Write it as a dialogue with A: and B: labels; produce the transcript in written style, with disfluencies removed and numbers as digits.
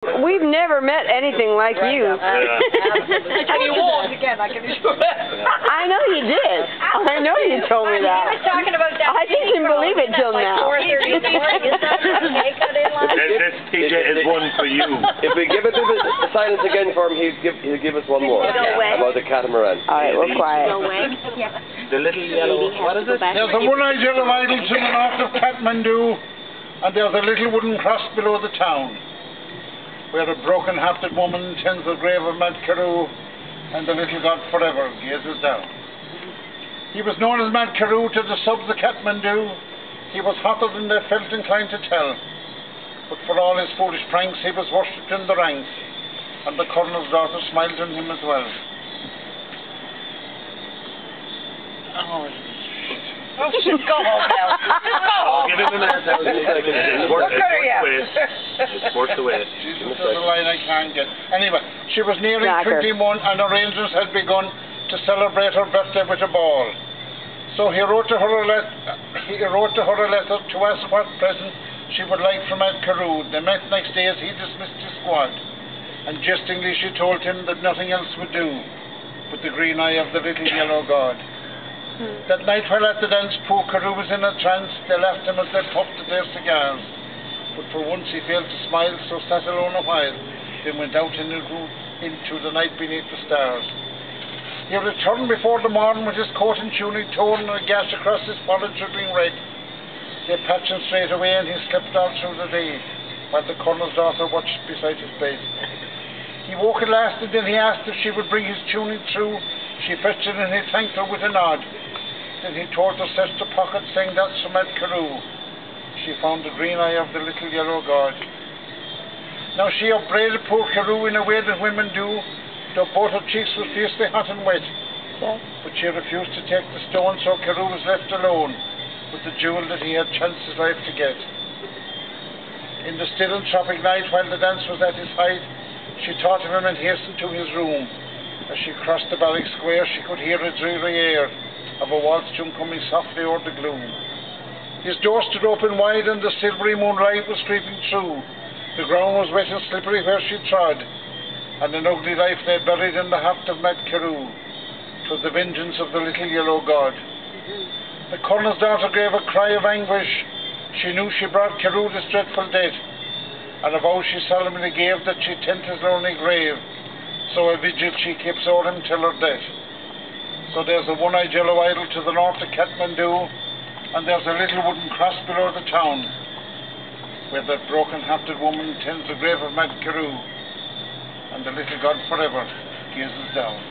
A: We've never met anything like you.
B: And you won't again, I can assure you.
A: I know you did. I know you told me that.
B: I was talking about that.
A: I just didn't believe it till now.
B: 4:30 in the morning. Is that okay? Cut in line?
C: This TJ is one for you.
D: If we give it the silence again for him, he'll give us one more.
B: No way.
D: About the catamaran.
A: All right, we're quiet.
B: No way.
C: The little yellow, what is it?
E: There's a one-eyed yellow idol to the north of Kathmandu, and there's a little wooden cross below the town, where a broken-hearted woman tends the grave of Mad Carew, and the little god forever gazes down. He was known as Mad Carew to the subs of Kathmandu. He was hotter than they felt inclined to tell, but for all his foolish pranks he was worshipped in the ranks, and the colonel's daughter smiled on him as well.
B: Oh, shit, go home now.
C: I'll give him a minute. It's worth the wait. It's worth the wait.
E: Jesus, there's a line I can't get. Anyway, she was nearly 21 and arrangements had begun to celebrate her birthday with a ball. So he wrote to her a letter to ask what present she would like from Mad Carew. They met next day as he dismissed his squad, and jestingly she told him that nothing else would do but the green eye of the little yellow god. That night while at the dance, poor Carew was in a trance. They left him as they puffed at their cigars, but for once he failed to smile, so sat alone a while, then went out into the night beneath the stars. He returned before the morn with his coat and tunic torn and a gash across his forehead dripping red. They patched him straight away and he slept all through the day, while the colonel's daughter watched beside his bed. He woke at last and then he asked if she would bring his tunic through. She fetched it and he thanked her with a nod. Then he told her search the pocket, saying that's from Mad Carew. She found the green eye of the little yellow god. Now she upbraided poor Carew in a way that women do, though both her cheeks were fiercely hot and wet. But she refused to take the stone, so Carew was left alone with the jewel that he had chanced his life to get. In the still and tropic night, while the dance was at his height, she thought of him and hastened to his room. As she crossed the barrack square, she could hear a dreary air of a waltz tune coming softly o'er the gloom. His door stood open wide and the silvery moonlight was creeping through. The ground was wet and slippery where she trod, and an ugly life lay buried in the heart of Mad Carew. 'Twas the vengeance of the little yellow god. The colonel's daughter gave a cry of anguish. She knew she brought Carew this dreadful death, and a vow she solemnly gave that she'd tend his lonely grave. So a vigil she keeps o'er him till her death. So there's a one-eyed yellow idol to the north of Kathmandu, and there's a little wooden cross below the town, where that broken-hearted woman tends the grave of Mad Carew, and the little god forever gazes down.